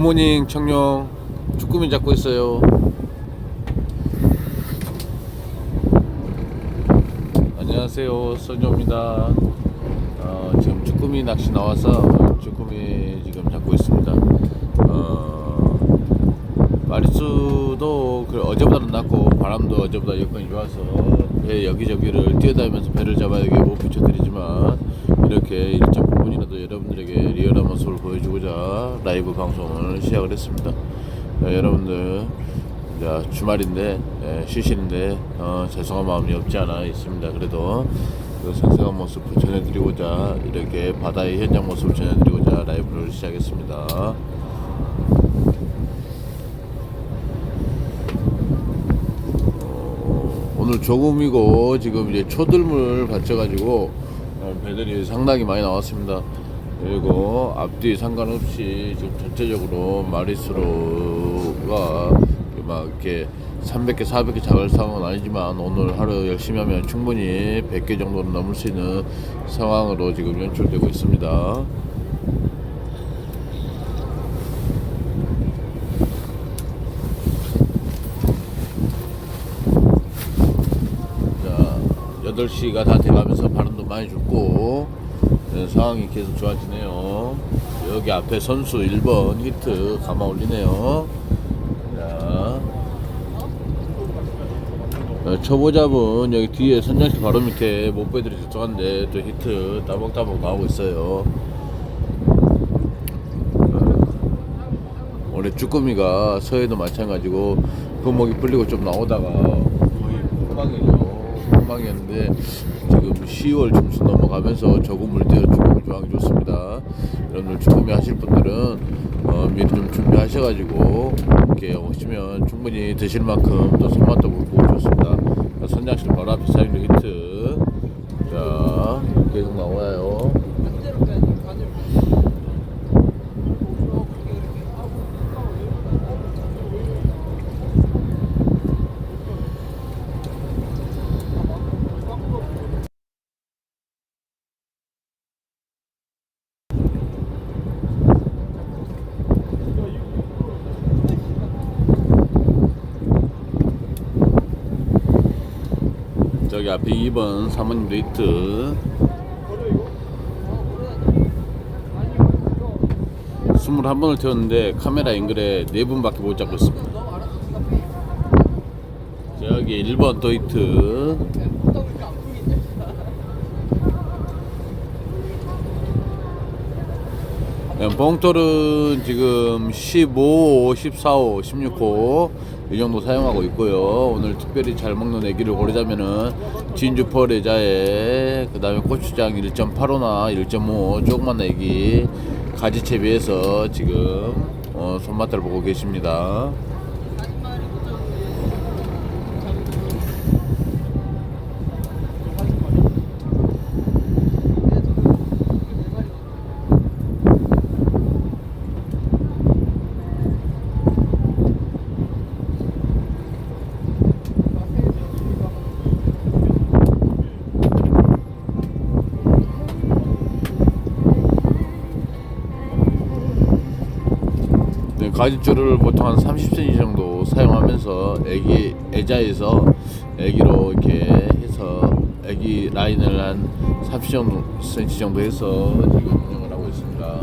굿모닝 청룡. 쭈꾸미 잡고 있어요. 안녕하세요, 선조입니다. 지금 쭈꾸미 낚시 나와서 쭈꾸미 지금 잡고 있습니다. 마리수도 어제보다는 낮고 바람도 어제보다 여건이 좋아서 배 여기저기를 뛰어다니면서 배를 잡아야 못 비춰드리지만 이렇게 일정 부분이라도 여러분들에게 리얼한 모습을 보여주고자 라이브 방송을 시작을 했습니다. 여러분들 이제 주말인데 쉬시는데 죄송한 마음이 없지 않아 있습니다. 그래도 그 생생한 모습을 전해드리고자 이렇게 바다의 현장 모습을 전해드리고자 라이브를 시작했습니다. 오늘 조금이고 지금 이제 초들물 받쳐가지고 배들이 상당히 많이 나왔습니다. 그리고 앞뒤 상관없이 지금 전체적으로 마리수로가 막 이렇게 300개 400개 작을 상황은 아니지만 오늘 하루 열심히 하면 충분히 100개 정도는 넘을 수 있는 상황으로 지금 연출되고 있습니다. 자, 8시가 다 돼가면서 바람도 많이 죽고 상황이 계속 좋아지네요. 여기 앞에 선수 1번 히트 감아 올리네요. 자, 초보잡은 여기 뒤에 선장실 바로 밑에 못배들이 저쪽한데 또 히트 따박따박 나오고 있어요. 원래 쭈꾸미가 서해도 마찬가지고 금목이 풀리고 좀 나오다가 거의 폭망이었는데 지금 10월 중순 넘어가면서 저금 물때가 쭈꾸미 조항이 좋습니다. 여러분들 쭈꾸미 하실 분들은 미리 좀 준비하셔가지고 이렇게 오시면 충분히 드실 만큼 또 손맛도 보고 좋습니다. 선장실 바로 앞에 사이드 히트. 자, 계속 나와요. 저기 앞에 2번 사모님도 히트. 21번을 태웠는데 카메라 앵글에 4분밖에 못 잡고 있습니다. 저기 1번 또 히트. 봉돌은 지금 15호, 14호, 16호 이 정도 사용하고 있고요. 오늘 특별히 잘 먹는 애기를 고르자면은 진주펄 애자에 그 다음에 고추장 1.85나 1.5 조그만 애기 가지채 비해서 지금 손맛을 보고 계십니다. 가지줄을 보통 한 30cm 정도 사용하면서 애기 애자에서 애기로 이렇게 해서 애기 라인을 한 30cm 정도 해서 지금 운영을 하고 있습니다.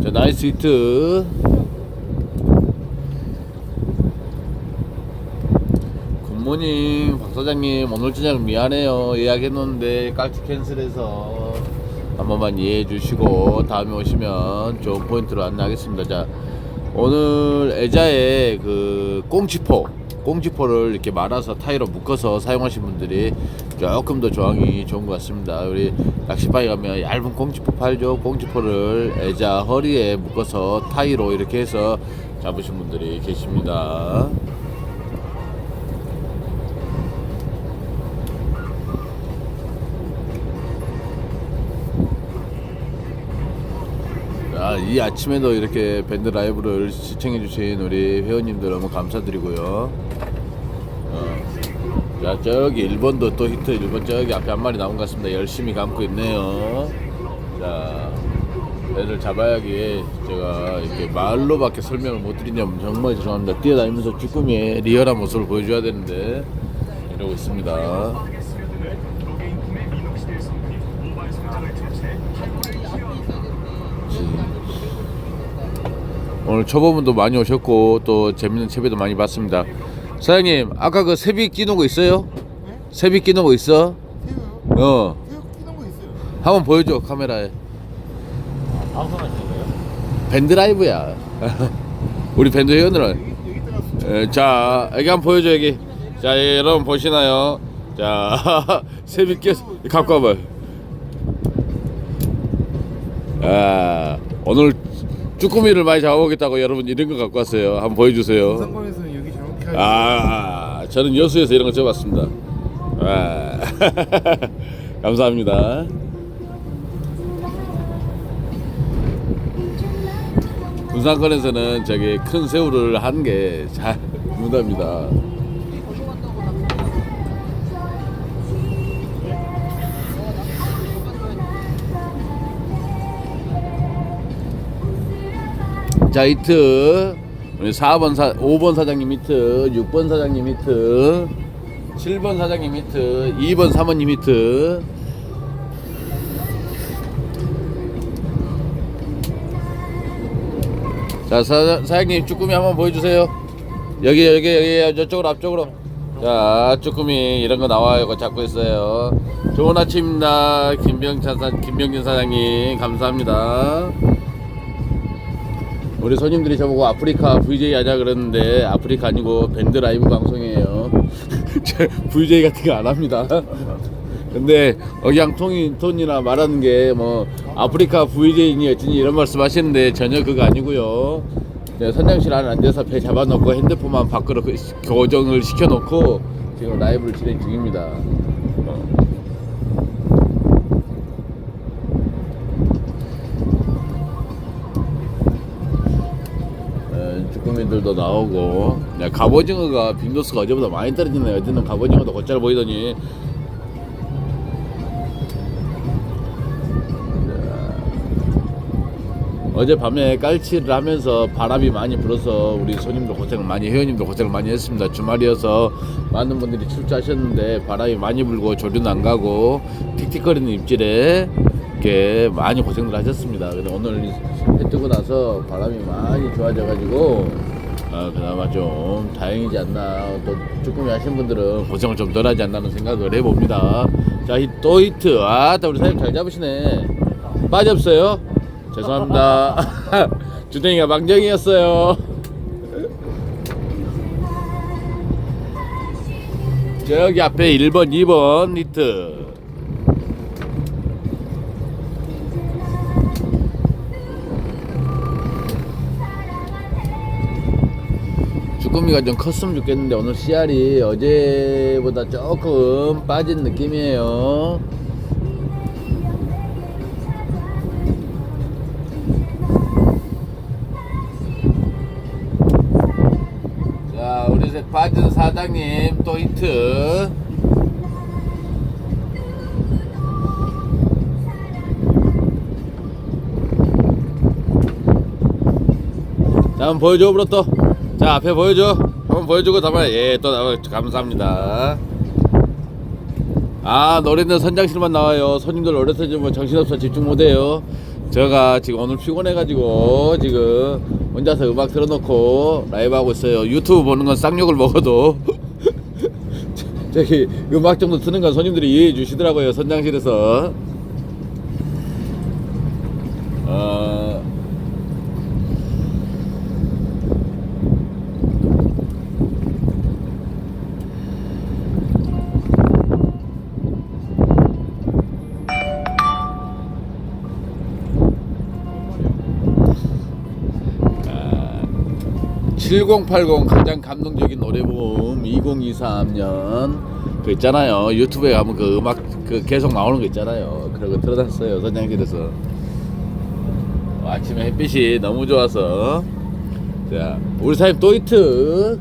자, 나이스 히트. 굿모닝 박사장님, 오늘 저녁 미안해요. 예약했는데 깔티 캔슬해서 한 번만 이해해 주시고 다음에 오시면 좋은 포인트로 안내하겠습니다. 자, 오늘 애자에 그 꽁지포를 이렇게 말아서 타이로 묶어서 사용하신 분들이 조금 더 조항이 좋은 것 같습니다. 우리 낚시방에 가면 얇은 꽁지포 팔죠. 꽁지포를 애자 허리에 묶어서 타이로 이렇게 해서 잡으신 분들이 계십니다. 이 아침에도 이렇게 밴드 라이브를 시청해주신 우리 회원님들 너무 감사드리고요. 자, 저기 1번도 또 히트. 1번 저기 앞에 한 마리 나온 것 같습니다. 열심히 감고 있네요. 자, 애를 잡아야기 제가 이렇게 말로밖에 설명을 못 드리냐면 정말 죄송합니다. 뛰어다니면서 쭈꾸미의 리얼한 모습을 보여줘야 되는데 이러고 있습니다. 오늘 초보분도 많이 오셨고 또 재밌는 채비도 많이 봤습니다. 사장님, 아까 그 새비 끼는 거 있어요? 새비 끼는 거 있어? 새우요? 새우 끼는 거 있어요. 한번 보여줘 카메라에. 방송하시는 거예요? 밴드라이브야. 우리 밴드 회원들은. 자, 여기 한번 보여줘 여기. 자, 여러분 보시나요? 자, 새비 끼 갖고 와봐. 아, 오늘 쭈꾸미를 많이 잡아보겠다고 여러분 이런 거 갖고 왔어요. 한번 보여주세요. 상권에서는 여기 잘못 켜야 아, 저는 여수에서 이런 거 줘봤습니다. 아, 감사합니다. 군산권에서는 저기 큰 새우를 하는 게 잘 못합니다. 자, 히트. 우리 5번 사장님 히트, 6번 사장님 히트, 7번 사장님 히트, 2번 사모님 히트. 자, 사장님 쭈꾸미 한번 보여주세요. 여기 저쪽으로 앞쪽으로. 자, 쭈꾸미 이런 거 나와요. 이거 잡고 있어요. 좋은 아침입니다. 김병진 사장님 감사합니다. 우리 손님들이 저보고 아프리카 VJ 하자 그러는데 아프리카 아니고 밴드 라이브 방송이에요. VJ 같은 거 안 합니다. 근데 그냥 톤이나 말하는 게 뭐 아프리카 VJ니 어쩌니 이런 말씀 하시는데 전혀 그거 아니고요. 선장실 안에 앉아서 배 잡아놓고 핸드폰만 밖으로 교정을 시켜놓고 지금 라이브를 진행 중입니다. 쭈꾸미들도 나오고. 갑오징어가 빈도수가 어제보다 많이 떨어지네요. 어제는 갑오징어도 곧잘 보이더니. 어젯밤에 깔치를 하면서 바람이 많이 불어서 우리 손님도 고생을 많이, 회원님도 고생을 많이 했습니다. 주말이어서 많은 분들이 출조하셨는데 바람이 많이 불고 조류는 안 가고 틱틱거리는 입질에 이렇게 많이 고생들 하셨습니다. 근데 오늘 해 뜨고 나서 바람이 많이 좋아져가지고 그나마 좀 다행이지 않나. 또 쭈꾸미 하신 분들은 고생을 좀 덜 하지 않나는 생각을 해봅니다. 자, 또 히트. 우리 사장님 잘 잡으시네. 빠졌어요? 죄송합니다. 주댕이가 망정이었어요. 저기 앞에 1번 2번 히트. 쭈꾸미가 좀 컸으면 좋겠는데 오늘 씨알이 어제보다 조금 빠진 느낌이에요. 자, 우리 빠진 사장님 또 히트. 자, 한번 보여줘 브로 또. 자, 앞에 보여줘. 한번 보여주고 다만 또 나와. 감사합니다. 노래는 선장실만 나와요. 손님들 어려서 뭐 정신없어 집중 못해요. 제가 지금 오늘 피곤해가지고 지금 혼자서 음악 틀어놓고 라이브 하고 있어요. 유튜브 보는 건 쌍욕을 먹어도 저기 음악 정도 트는 건 손님들이 이해해 주시더라고요. 선장실에서. (7080) 가장 감동적인 노래붐 2023년 그 있잖아요. 유튜브에 가면 그 음악 그 계속 나오는 거 있잖아요. 그런 거 틀어놨어요. 선장실에서. 아침에 햇빛이 너무 좋아서. 자, 우리 사장님 또 히트.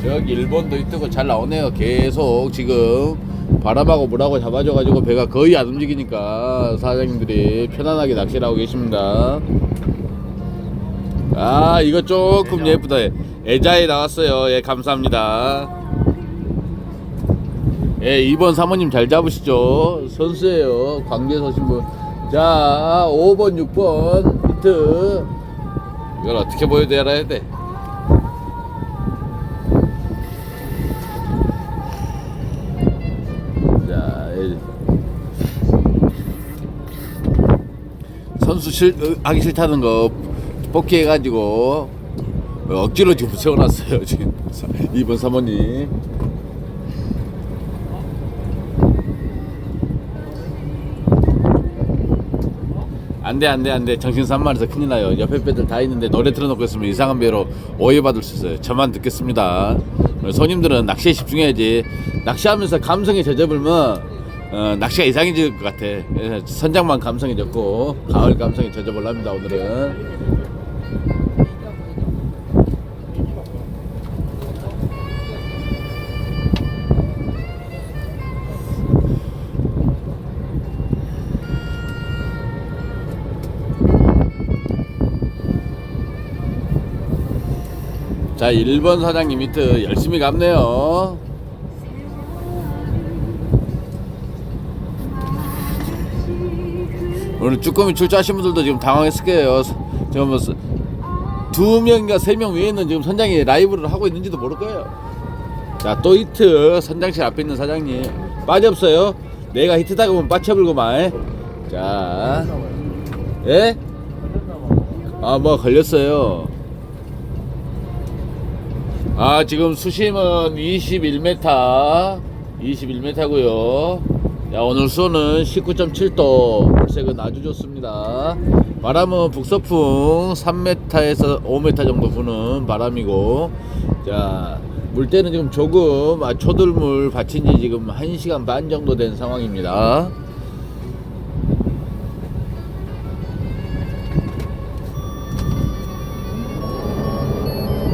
저기 일본도 이뜨고 잘 나오네요. 계속 지금 바람하고 물하고 잡아줘가지고 배가 거의 안 움직이니까 사장님들이 편안하게 낚시를 하고 계십니다. 아, 이거 조금 예쁘다. 애자에 나왔어요. 예, 감사합니다. 예, 2번 사모님 잘 잡으시죠. 선수예요. 광주에 오신 분. 자, 5번 6번 히트. 이걸 어떻게 보여드려야 돼? 자, 선수 하기 싫다는 거 뽑기 해가지고 억지로 지금 세워놨어요. 지금 2번 사모님. 안돼 정신 산만해서 큰일 나요. 옆에 배들 다 있는데 노래 틀어놓고 있으면 이상한 배로 오해받을 수 있어요. 저만 듣겠습니다. 손님들은 낚시에 집중해야지. 낚시하면서 감성에 젖어들면 낚시가 이상해질 것 같아. 선장만 감성이 젖고 가을 감성에 젖어볼랍니다. 오늘은 자, 1번 사장님 히트 열심히 갑네요. 오늘 쭈꾸미 출조하신 분들도 지금 당황했을 거예요. 지금 뭐 2명인가 3명 외에는 지금 선장이 라이브를 하고 있는지도 모를 거예요. 자, 또 히트. 선장실 앞에 있는 사장님 빠져없어요. 내가 히트다 그러면 빠쳐불고만. 자, 예? 아, 뭐 걸렸어요. 아, 지금 수심은 21m고요. 야, 오늘 수온은 19.7도. 물색은 아주 좋습니다. 바람은 북서풍 3m에서 5m 정도 부는 바람이고, 자, 물때는 지금 조금 초들물 받친 지 지금 1시간 반 정도 된 상황입니다.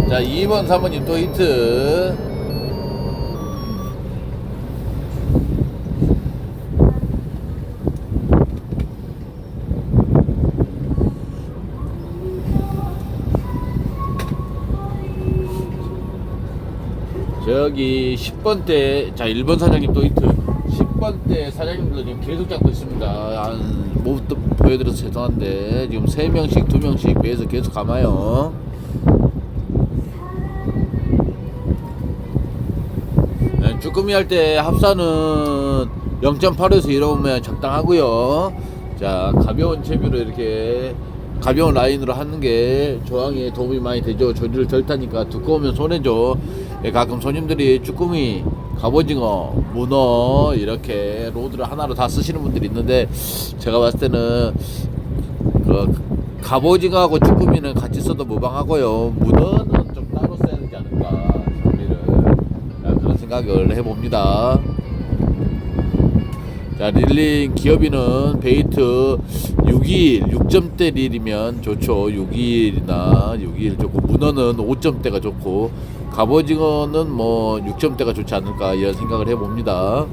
자, 2번 3번님 또 히트. 저기 10번대, 자, 1번 사장님 또 히트. 10번대 사장님도 지금 계속 잡고 있습니다. 못 보여드려서 죄송한데 지금 3명씩 2명씩 배에서 계속 감아요. 쭈꾸미 할 때 합산은 0.8에서 이러면 적당하고요. 자, 가벼운 채비로 이렇게 가벼운 라인으로 하는 게 조항에 도움이 많이 되죠. 조리를 덜 타니까. 두꺼우면 손해죠. 예, 가끔 손님들이 쭈꾸미, 갑오징어, 문어 이렇게 로드를 하나로 다 쓰시는 분들이 있는데, 제가 봤을 때는 그 갑오징어하고 쭈꾸미는 같이 써도 무방하고요. 문어는 좀 따로 써야 되지 않을까, 그런 생각을 해봅니다. 자, 릴링 기어비는 베이트 621 6점대 릴이면 좋죠. 621이나 621 좋고, 문어는 5점대가 좋고, 갑오징어는 뭐 6점대가 좋지 않을까 이런 생각을 해봅니다.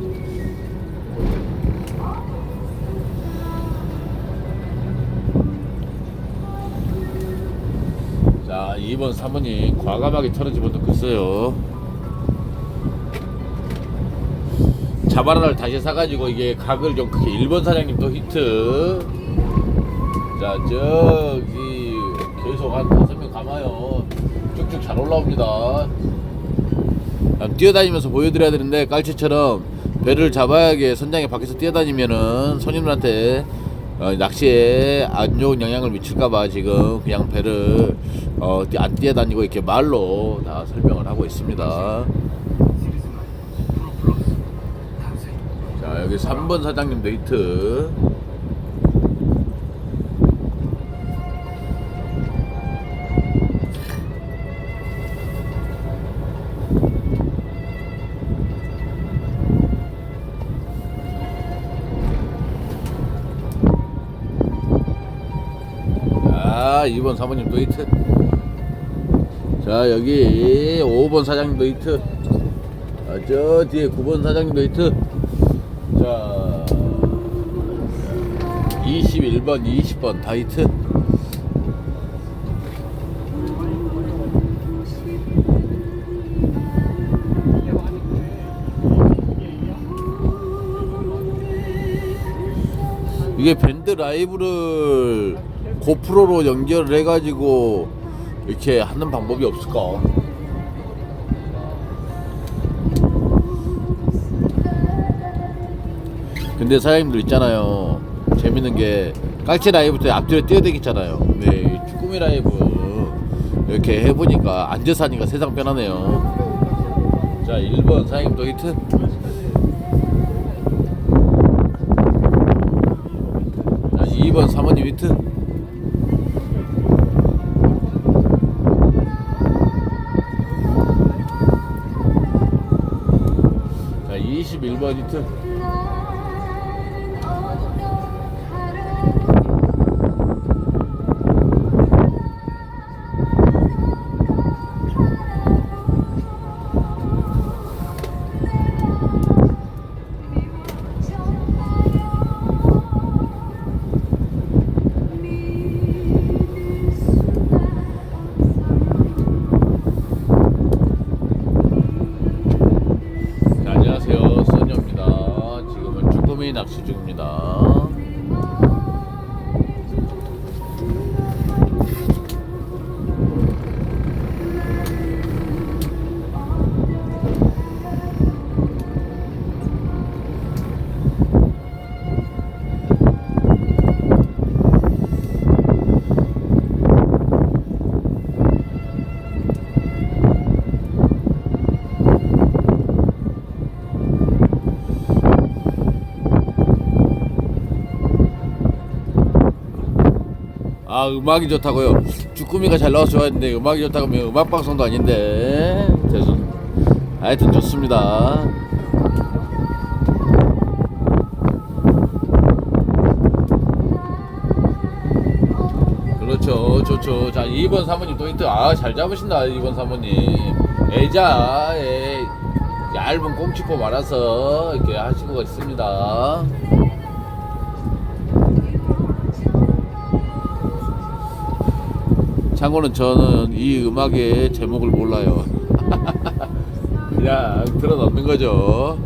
자, 2번 3번이 과감하게 털어지 분도 있어요. 자바라를 다시 사가지고 이게 각을 좀 크게. 1번 사장님 또 히트. 자, 저기 계속 한 5명 감아요. 쭉쭉 잘 올라옵니다. 뛰어다니면서 보여드려야 되는데, 깔치처럼 배를 잡아야게 선장이 밖에서 뛰어다니면은 손님들한테 낚시에 안 좋은 영향을 미칠까봐 지금 그냥 배를 안 뛰어다니고 이렇게 말로 다 설명을 하고 있습니다. 자, 여기 3번 사장님도 히트. 자, 2번 사모님 또 히트. 자, 여기 5번 사장님도 히트. 아, 저 뒤에 9번 사장님도 히트. 자, 21번, 20번 다 히트. 이게 밴드 라이브를 고프로로 연결을 해가지고 이렇게 하는 방법이 없을까? 근데 사장님들 있잖아요, 재밌는 게 깔치 라이브 때 앞뒤로 뛰어다니잖아요. 근데 이 쭈꾸미 라이브 이렇게 해보니까 앉아서 하니까 세상 편하네요. 자, 1번 사장님도 히트. 자, 2번 사모님 히트. 자, 21번 히트. 안녕하세요, 써니입니다. 지금은 쭈꾸미 낚시 중입니다. 아, 음악이 좋다고요? 쭈꾸미가 잘 나와서 좋아했는데 음악이 좋다고 하면 음악방송도 아닌데. 죄송. 하여튼 좋습니다. 그렇죠, 좋죠. 자, 2번 사모님 또 힌트. 아, 잘 잡으신다 2번 사모님. 애자에 얇은 꽁치포 말아서 이렇게 하시고 있습니다. 참고는 저는 이 음악의 제목을 몰라요. 그냥 들어 넣는 거죠.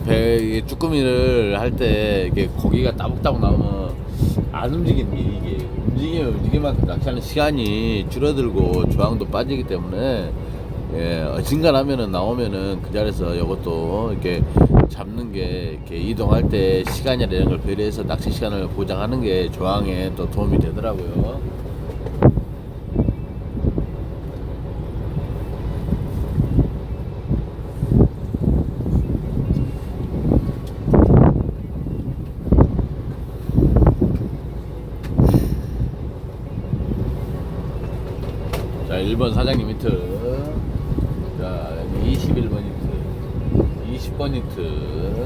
배 쭈꾸미를 할 때 이게 고기가 따복따복 나오면 안 움직이는 게, 이게 움직이면 움직이만큼 낚시하는 시간이 줄어들고 조항도 빠지기 때문에, 예, 어진간하면은 나오면은 그 자리에서 이것도 이렇게 잡는 게 이렇게 이동할 때 시간이나 이런 걸 배려해서 낚시 시간을 보장하는 게 조항에 또 도움이 되더라고요. 자, 1번 사장님 히트. 자, 21번 히트. 20번 히트.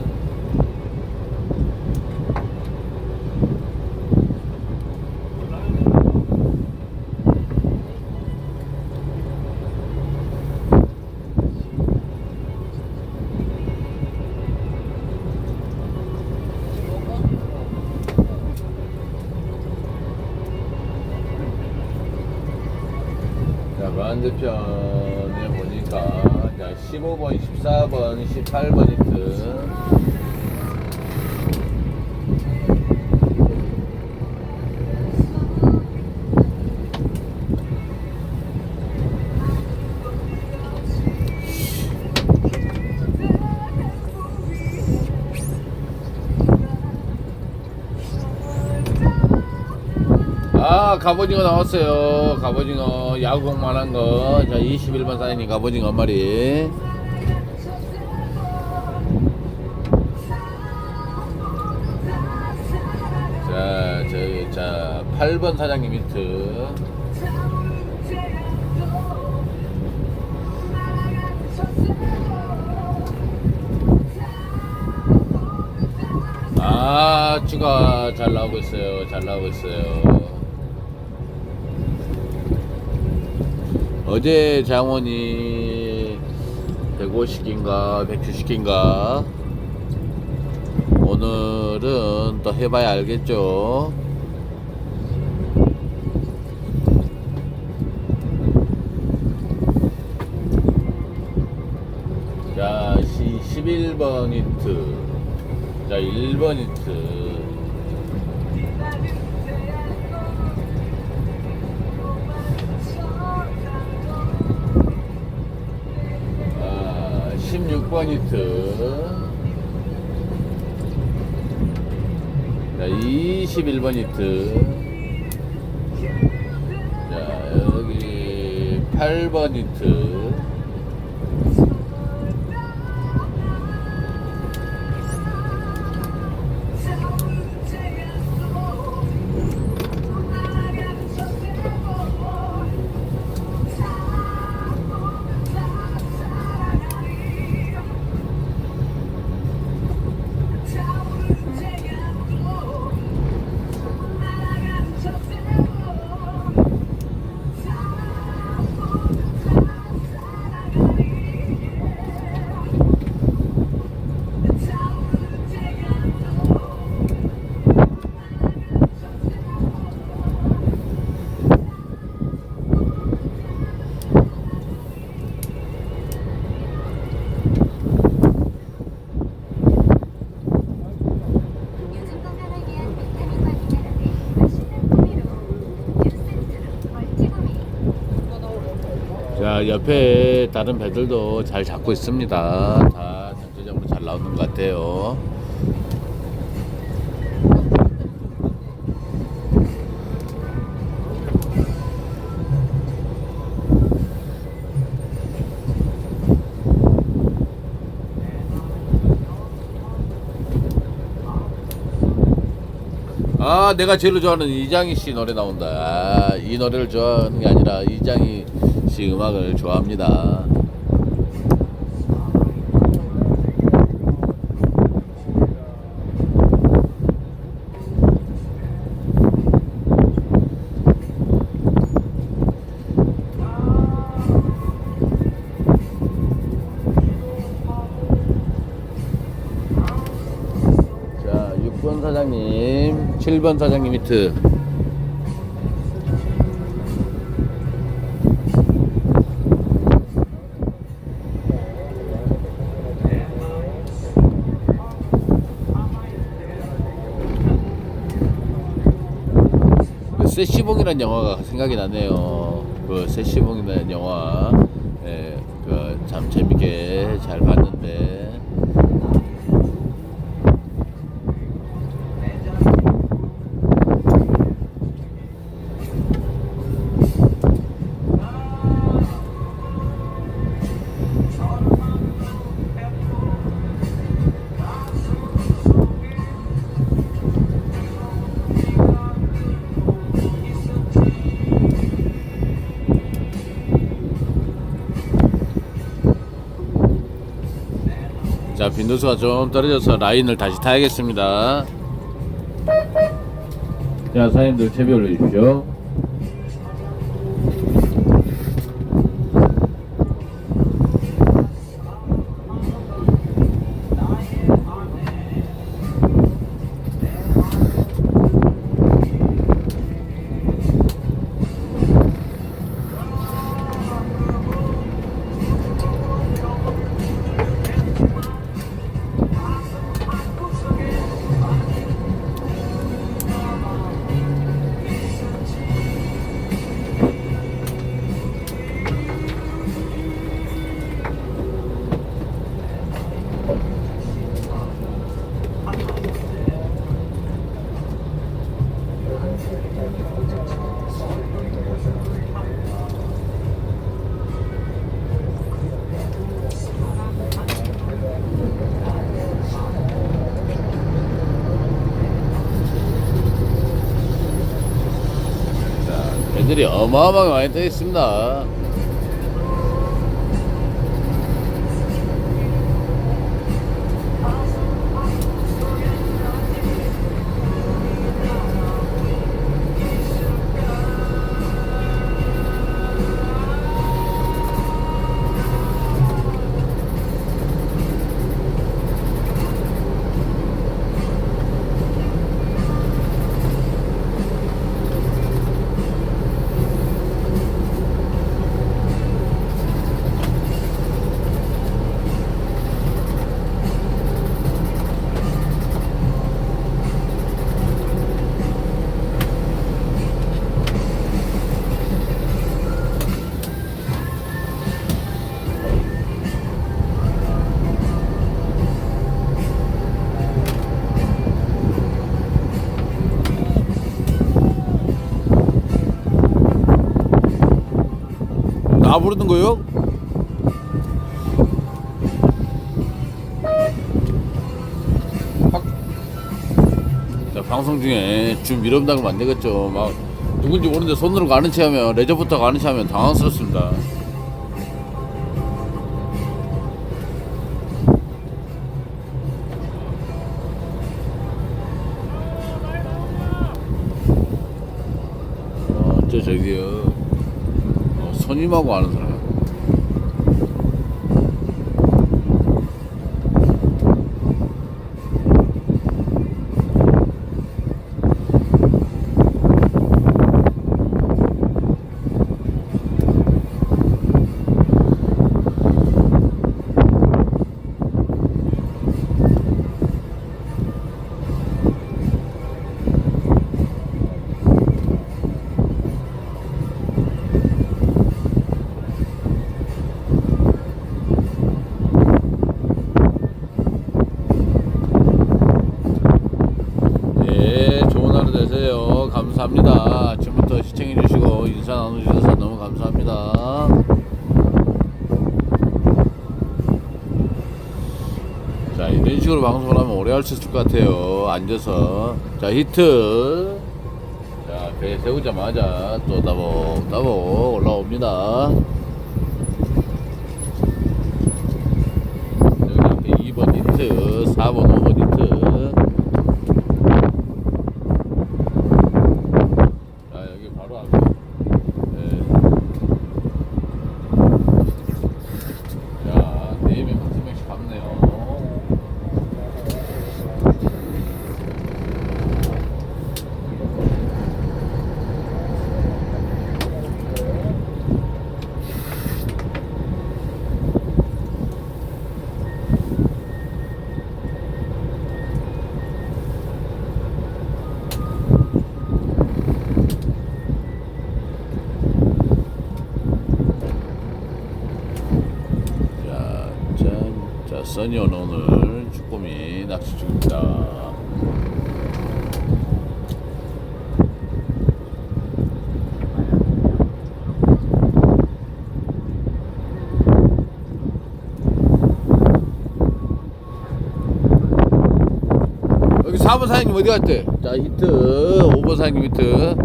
자, 반대편에 보니까 자, 15번, 14번, 18번 히트. 아, 갑오징어 나왔어요. 갑오징어 야구공만한 거. 자, 21번 사장님 갑오징어 한 마리. 8번 사장님 히트. 아, 추가 잘 나오고 있어요. 잘 나오고 있어요. 어제 장원이 150인가 170인가, 오늘은 또 해봐야 알겠죠. 자, 11번 히트. 자, 1번 히트. 아, 16번 히트. 자, 21번 히트. 자, 여기 8번 히트. 자, 옆에 다른 배들도 잘 잡고 있습니다. 다 전체적으로 잘 나오는 것 같아요. 아, 내가 제일 좋아하는 이장희 씨 노래 나온다. 아, 이 노래를 좋아하는 게 아니라 이장희 씨 음악을 좋아합니다. 자, 6번 사장님, 7번 사장님 히트. 세시봉이라는 영화가 생각이 나네요. 그 세시봉이라는 영화, 예, 그 참 재밌게 잘 봤는데. 자, 빈도수가 좀 떨어져서 라인을 다시 타야겠습니다. 자, 사장님들 채비 올려주십시오. 배들이 어마어마하게 많이 떠 있습니다. 나 부르는 거요? 자, 방송 중에 줄 밀어달면 안 되겠죠. 막 누군지 모르는데 손으로 가는 체 하면, 레저부터 가는 체 하면 당황스럽습니다. 저기요. 선임하고 아는 사람. 감사합니다. 지금부터 시청해주시고 인사 나눠주셔서 너무 감사합니다. 자, 이런 식으로 방송을 하면 오래 할 수 있을 것 같아요. 앉아서. 자, 히트. 자, 배 세우자마자 또 따복 올라옵니다. 여기 앞에 2번 히트, 4번, 5번 히트. 써니온 오늘 쭈꾸미 낚시 중입니다. 여기 4번 사장님 어디 갔대? 자, 히트. 5번 사장님 히트.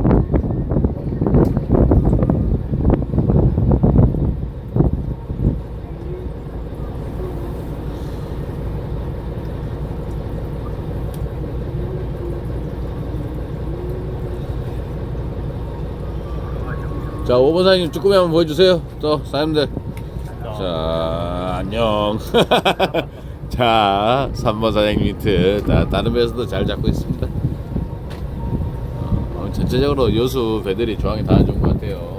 자, 5번 사장님 쭈꾸미 한번 보여주세요. 또 사장님들. 자, 안녕. 자, 3번 사장님 히트. 다른 배에서도 잘 잡고 있습니다. 전체적으로 여수 배들이 조항이 다 좋은 것 같아요.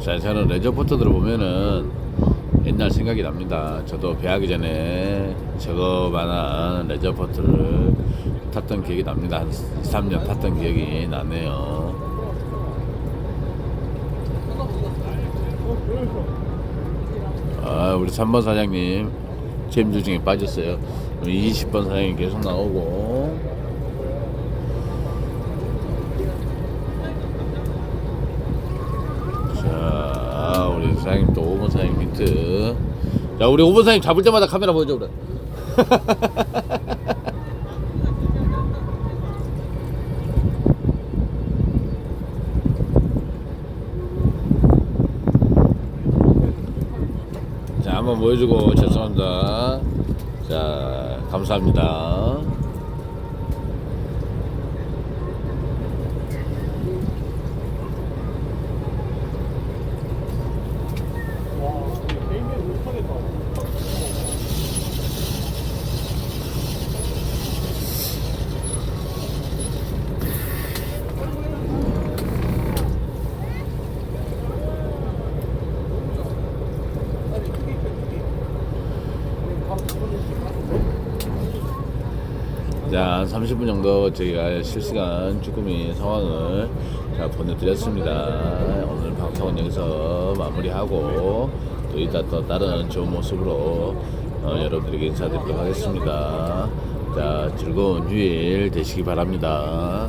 자, 저는 레저포트들을 보면은 옛날 생각이 납니다. 저도 배하기 전에 저거만한 레저보트를 탔던 기억이 납니다. 한 2, 3년 탔던 기억이 나네요. 아, 우리 3번 사장님 잼주 중에 빠졌어요. 우리 20번 사장님 계속 나오고. 자, 우리 사장님 또 5번 사장님 힌트. 자, 우리 5번 사장님 잡을 때마다 카메라 보여줘 그래. 자, 한번 보여주고 죄송합니다. 자, 감사합니다. 게임을 못하겠다. 자, 30분 정도 저희가 실시간 쭈꾸미 상황을 자, 보내드렸습니다. 오늘 방송은 여기서 마무리하고 또 이따 또 다른 좋은 모습으로 여러분들에게 인사드리도록 하겠습니다. 자, 즐거운 휴일 되시기 바랍니다.